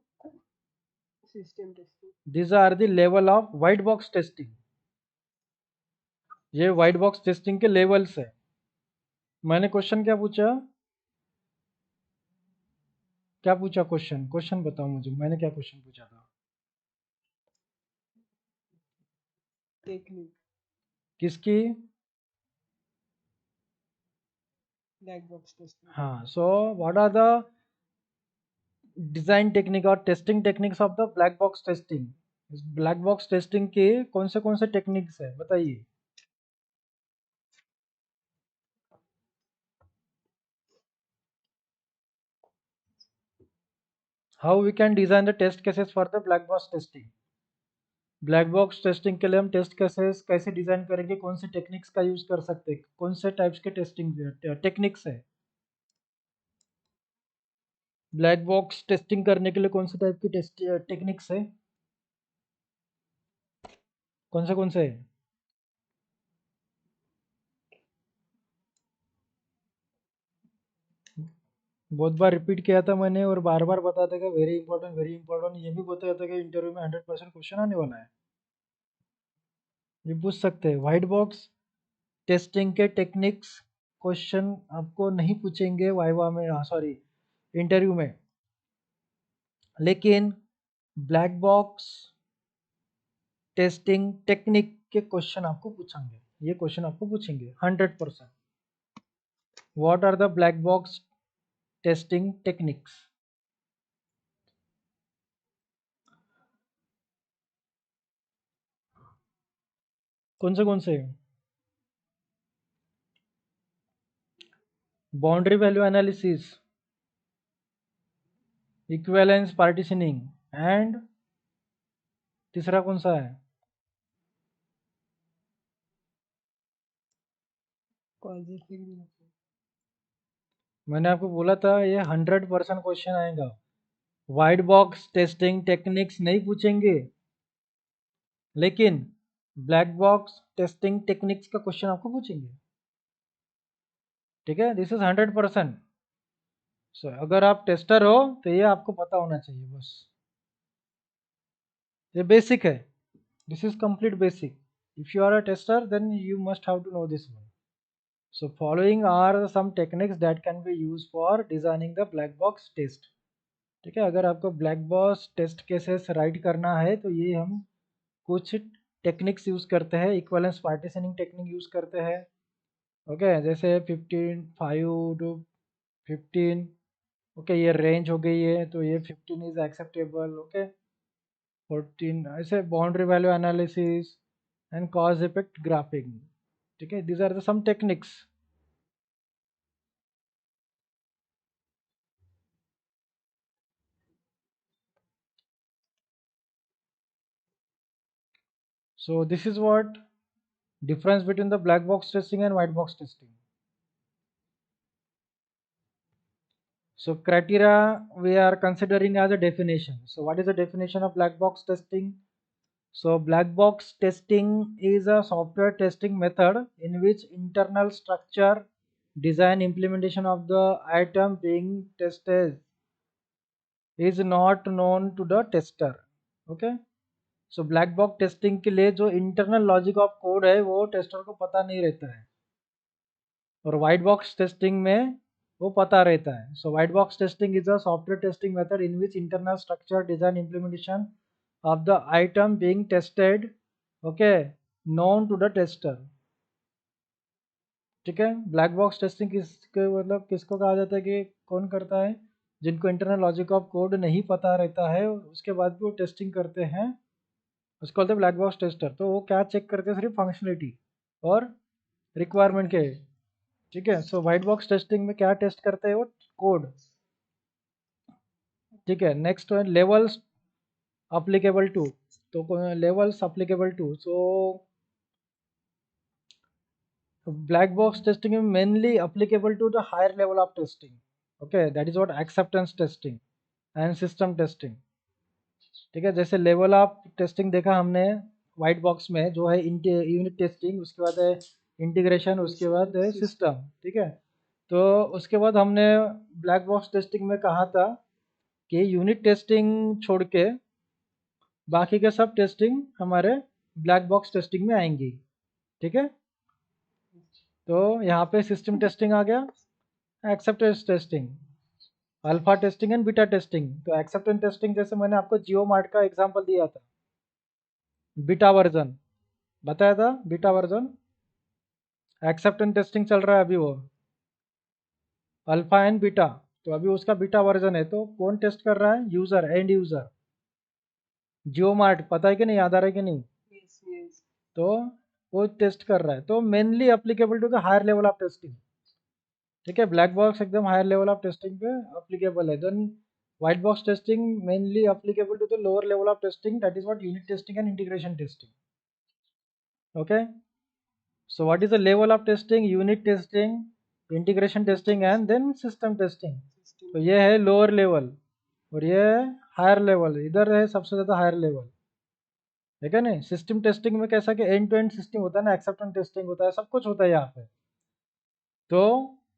system testing. These are the level of white box testing. ये व्हाइट बॉक्स टेस्टिंग के लेवल्स है. मैंने क्वेश्चन क्या पूछा? क्वेश्चन बताओ मुझे, मैंने क्या क्वेश्चन पूछा था? टेक्निक किसकी? Black box testing. हाँ, so what are the design technique और testing techniques of the black box testing? Black box testing के कौन से टेक्निक्स है बताइए. How we can design the test cases for the black box testing? Black box testing के लिए हम टेस्ट केसेस कैसे डिजाइन करेंगे? कौन से टेक्निक्स का यूज कर सकते हैं? कौन से टाइप्स के टेस्टिंग टेक्निक्स है? ब्लैक बॉक्स टेस्टिंग करने के लिए कौन से टाइप की टेस्ट टेक्निक्स है? कौन से है? बहुत बार रिपीट किया था मैंने और बार बार बताता था वेरी इंपॉर्टेंट वेरी इंपॉर्टेंट. ये भी बताया था कि इंटरव्यू में 100% क्वेश्चन आने वाला है. ये पूछ सकते हैं. व्हाइट बॉक्स टेस्टिंग के टेक्निक्स क्वेश्चन आपको नहीं पूछेंगे वाइवा में, सॉरी इंटरव्यू में. लेकिन ब्लैक बॉक्स टेस्टिंग टेक्निक के क्वेश्चन आपको पूछेंगे. ये क्वेश्चन आपको पूछेंगे 100%. What are the black box testing techniques? कौन से? Boundary value analysis, equivalence partitioning, and तीसरा कौन सा है? मैंने आपको बोला था ये 100% क्वेश्चन आएगा. व्हाइट बॉक्स टेस्टिंग टेक्निक्स नहीं पूछेंगे, लेकिन ब्लैक बॉक्स टेस्टिंग टेक्निक्स का क्वेश्चन आपको पूछेंगे. ठीक है, दिस इज 100%. सो अगर आप टेस्टर हो तो ये आपको पता होना चाहिए बस. ये बेसिक है. This is complete basic. If you are a tester then you must have to know this one. So following are some techniques that can be used for designing the black box test. ठीक है, अगर आपको black box test cases write करना है तो ये हम कुछ टेक्निक्स यूज करते हैं. इक्विवेलेंस पार्टीशनिंग टेक्निक यूज करते हैं, ओके, जैसे 15 5 टू 15, ओके ये रेंज हो गई है, तो ये 15 इज एक्सेप्टेबल। ओके 14 ऐसे boundary value analysis and cause effect graphing. ठीक है, these are the some techniques. So this is what difference between the black box testing and white box testing. So criteria we are considering as a definition. So what is the definition of black box testing? So black box testing is a software testing method in which internal structure, design, implementation of the item being tested is not known to the tester. Okay. So black box testing के लिए जो इंटरनल लॉजिक ऑफ कोड है वो टेस्टर को पता नहीं रहता है, और वाइट बॉक्स टेस्टिंग में वो पता रहता है। So white box testing is a software testing method in which internal structure, design, implementation of the item being tested, okay, known to the tester. ठीक है, ब्लैक बॉक्स टेस्टिंग किसके मतलब किसको कहा जाता है कि कौन करता है? जिनको इंटरनल लॉजिक ऑफ कोड नहीं पता रहता है उसके बाद भी वो टेस्टिंग करते हैं, उसको बोलते हैं ब्लैक बॉक्स टेस्टर। तो वो क्या चेक करते हैं? सिर्फ फंक्शनलिटी और रिक्वायरमेंट के। ठीक है, सो वाइट बॉक्स टेस्टिंग में क्या टेस्ट करते हैं? वो कोड। ठीक है, नेक्स्ट है लेवल्स अप्लीकेबल टू। तो levels applicable to, so black box testing में mainly applicable to the higher level of testing. Okay, that is what acceptance testing and system testing. ठीक है, जैसे लेवल ऑफ टेस्टिंग देखा हमने वाइट बॉक्स में, जो है यूनिट टेस्टिंग, उसके बाद है इंटीग्रेशन, उसके बाद है सिस्टम। ठीक है, तो उसके बाद हमने ब्लैक बॉक्स टेस्टिंग में कहा था कि यूनिट टेस्टिंग छोड़ के बाकी के सब टेस्टिंग हमारे ब्लैक बॉक्स टेस्टिंग में आएंगी। ठीक है, तो यहाँ पे सिस्टम टेस्टिंग आ गया, acceptance testing, alpha testing and beta testing. तो एक्सेप्टेंस टेस्टिंग जैसे मैंने आपको जियो मार्ट का एग्जांपल दिया था, बीटा वर्जन बताया था, बीटा वर्जन एक्सेप्टेंस टेस्टिंग चल रहा है अभी वो, अल्फा एंड बीटा। तो अभी उसका बीटा वर्जन है, तो कौन टेस्ट कर रहा है? User, and user. Jio mart पता है कि नहीं, याद आ रहा है कि नहीं? Yes, yes. तो वो टेस्ट कर रहा है, तो mainly applicable to the higher level of testing. ठीक है, ब्लैक बॉक्स एकदम हायर लेवल ऑफ टेस्टिंग पे अप्लीकेबल है, then white box testing mainly applicable to the lower level of testing, that is what unit testing and integration testing. Okay, so what is the level of testing? Unit testing, integration testing and then system testing। तो ये है लोअर लेवल और ये है हायर लेवल, इधर है सबसे ज़्यादा हायर लेवल। ठीक है नहीं, सिस्टम टेस्टिंग में कैसा कि एंड टू एंड सिस्टम होता है ना, एक्सेप्टेंस टेस्टिंग होता है, सब कुछ होता है यहाँ पे। तो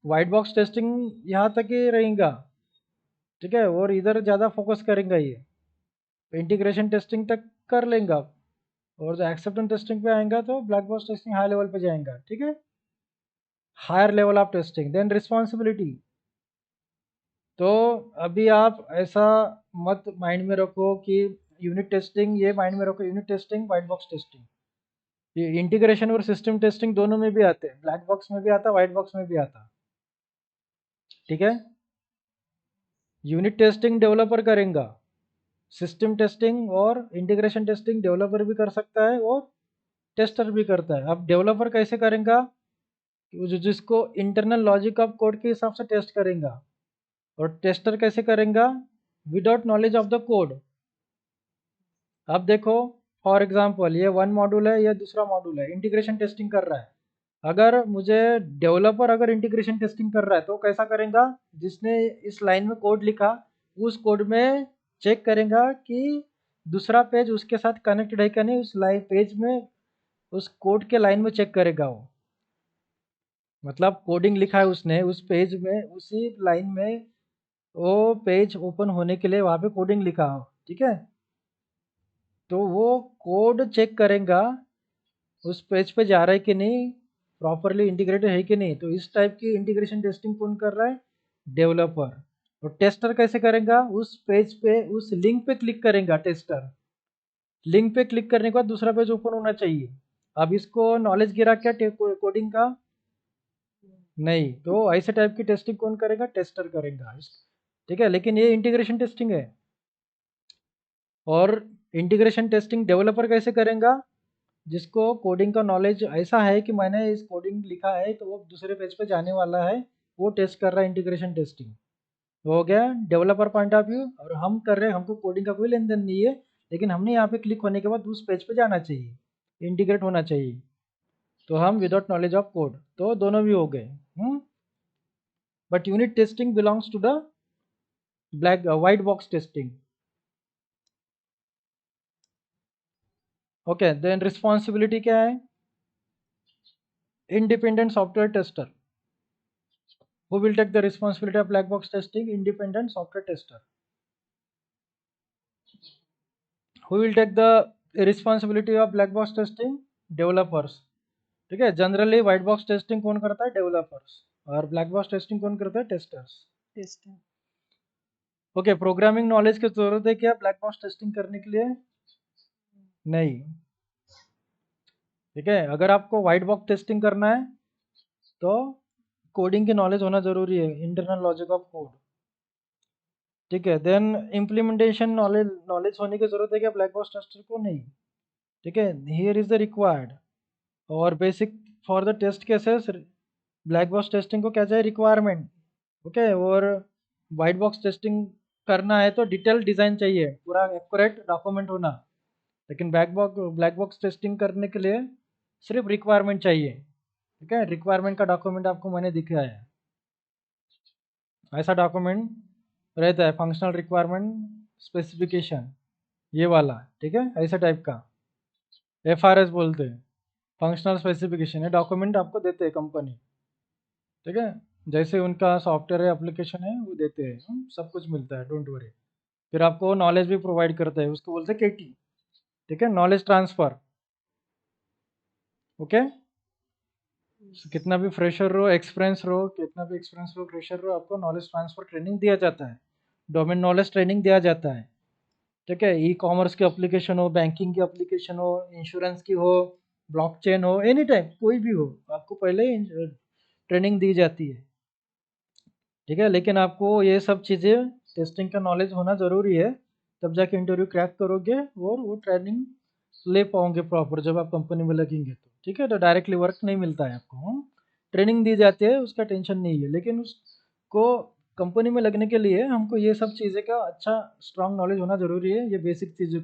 वाइट बॉक्स टेस्टिंग यहाँ तक ही रहेगा। ठीक है, और इधर ज़्यादा फोकस करेंगे ये, इंटीग्रेशन टेस्टिंग तक कर लेंगे आप, और जो एक्सेप्टेंस टेस्टिंग पे आएगा तो black box testing high level पे जाएगा। ठीक है, higher level of testing, then responsibility. तो अभी आप ऐसा मत माइंड में रखो कि यूनिट टेस्टिंग, ये माइंड में रखो unit testing white box testing, ये इंटीग्रेशन और सिस्टम टेस्टिंग दोनों में भी आते हैं, ब्लैक बॉक्स में भी आता, वाइट बॉक्स में भी आता। ठीक है, यूनिट टेस्टिंग डेवलपर करेगा, सिस्टम टेस्टिंग और इंटीग्रेशन टेस्टिंग डेवलपर भी कर सकता है और टेस्टर भी करता है। अब डेवलपर कैसे करेगा? जिसको इंटरनल लॉजिक ऑफ कोड के हिसाब से टेस्ट करेगा, और टेस्टर कैसे करेगा? Without knowledge of the code. अब देखो, फॉर एग्जांपल ये वन मॉड्यूल है, ये दूसरा मॉड्यूल है, इंटीग्रेशन टेस्टिंग कर रहा है। अगर मुझे डेवलपर अगर इंटीग्रेशन टेस्टिंग कर रहा है तो कैसा करेगा? जिसने इस लाइन में कोड लिखा उस कोड में चेक करेगा कि दूसरा पेज उसके साथ कनेक्टेड है क्या नहीं, उस लाइन पेज में, उस कोड के लाइन में चेक करेगा वो। मतलब कोडिंग लिखा है उसने उस पेज में, उसी लाइन में वो पेज ओपन होने के लिए वहाँ पे कोडिंग लिखा हो। ठीक है, तो वो कोड चेक करेगा उस पेज पे जा रहा है कि नहीं, प्रॉपरली इंटीग्रेटेड है कि नहीं। तो इस टाइप की इंटीग्रेशन टेस्टिंग कौन कर रहा है? डेवलपर। और टेस्टर कैसे करेगा? उस पेज पे, उस लिंक पे क्लिक करेगा टेस्टर, लिंक पे क्लिक करने के बाद दूसरा पेज ओपन होना चाहिए। अब इसको नॉलेज गिरा क्या कोडिंग का? नहीं, तो ऐसे टाइप की टेस्टिंग कौन करेगा? टेस्टर करेगा, ठीक है। लेकिन ये इंटीग्रेशन टेस्टिंग है। और इंटीग्रेशन टेस्टिंग डेवलपर कैसे करेगा? जिसको कोडिंग का नॉलेज ऐसा है कि मैंने इस कोडिंग लिखा है तो वो दूसरे पेज पे जाने वाला है, वो टेस्ट कर रहा है। इंटीग्रेशन टेस्टिंग हो गया डेवलपर पॉइंट ऑफ व्यू। और हम कर रहे हैं, हमको कोडिंग का कोई लेन देन नहीं है, लेकिन हमने यहाँ पे क्लिक होने के बाद उस पेज पे जाना चाहिए, इंटीग्रेट होना चाहिए। तो हम विदाउट नॉलेज ऑफ कोड, तो दोनों भी हो गए। But unit testing belongs to the black white box testing. Okay, then responsibility क्या है? Independent software tester. Who will take the responsibility of black box testing? Independent software tester. Who will take the responsibility of black box testing? Developers. ठीक है, जनरली व्हाइट बॉक्स टेस्टिंग कौन करता है? डेवलपर्स। और ब्लैक बॉक्स टेस्टिंग कौन करता है? Testers. Testing. Okay, programming knowledge की जरूरत है क्या ब्लैक बॉक्स टेस्टिंग करने के लिए? नहीं। ठीक है, अगर आपको व्हाइट बॉक्स टेस्टिंग करना है तो कोडिंग की नॉलेज होना जरूरी है, इंटरनल लॉजिक ऑफ कोड। ठीक है, देन इम्प्लीमेंटेशन नॉलेज होने की जरूरत है क्या ब्लैक बॉक्स टेस्टर को? नहीं। ठीक है, हियर इज द रिक्वायर्ड। और basic for the test cases black box testing को क्या चाहिए? रिक्वायरमेंट। ओके, और वाइट बॉक्स टेस्टिंग करना है तो डिटेल डिजाइन चाहिए, पूरा एक्यूरेट डॉक्यूमेंट होना। लेकिन ब्लैक बॉक्स टेस्टिंग करने के लिए सिर्फ रिक्वायरमेंट चाहिए। ठीक है, रिक्वायरमेंट का डॉक्यूमेंट आपको मैंने दिखाया है, ऐसा डॉक्यूमेंट रहता है, फंक्शनल रिक्वायरमेंट स्पेसिफिकेशन, ये वाला। ठीक है, ऐसा टाइप का FRS बोलते हैं, फंक्शनल स्पेसिफिकेशन। है डॉक्यूमेंट आपको देते हैं कंपनी। ठीक है, जैसे उनका सॉफ्टवेयर है, एप्लीकेशन है, वो देते हैं, सब कुछ मिलता है, डोंट वरी। फिर आपको नॉलेज भी प्रोवाइड करता है, उसको बोलते हैं KT। ठीक है, नॉलेज ट्रांसफर। ओके, कितना भी फ्रेशर रहो, एक्सपीरियंस रहो, कितना भी एक्सपीरियंस रहो, फ्रेशर रहो, आपको नॉलेज ट्रांसफर ट्रेनिंग दिया जाता है, डोमेन नॉलेज ट्रेनिंग दिया जाता है। ठीक है, ई कॉमर्स की एप्लीकेशन हो, बैंकिंग की एप्लीकेशन हो, इंश्योरेंस की हो, ब्लॉकचेन हो, एनी टाइप कोई भी हो, आपको पहले ट्रेनिंग दी जाती है। ठीक है, लेकिन आपको ये सब चीज़ें टेस्टिंग का नॉलेज होना ज़रूरी है, तब जाके इंटरव्यू क्रैक करोगे और वो ट्रेनिंग ले पाओगे प्रॉपर जब आप कंपनी में लगेंगे तो। ठीक है, तो डायरेक्टली वर्क नहीं मिलता है आपको, ट्रेनिंग दी जाती है, उसका टेंशन नहीं है। लेकिन उसको कंपनी में लगने के लिए हमको ये सब चीज़ें का अच्छा स्ट्रांग नॉलेज होना ज़रूरी है, ये बेसिक चीज़ें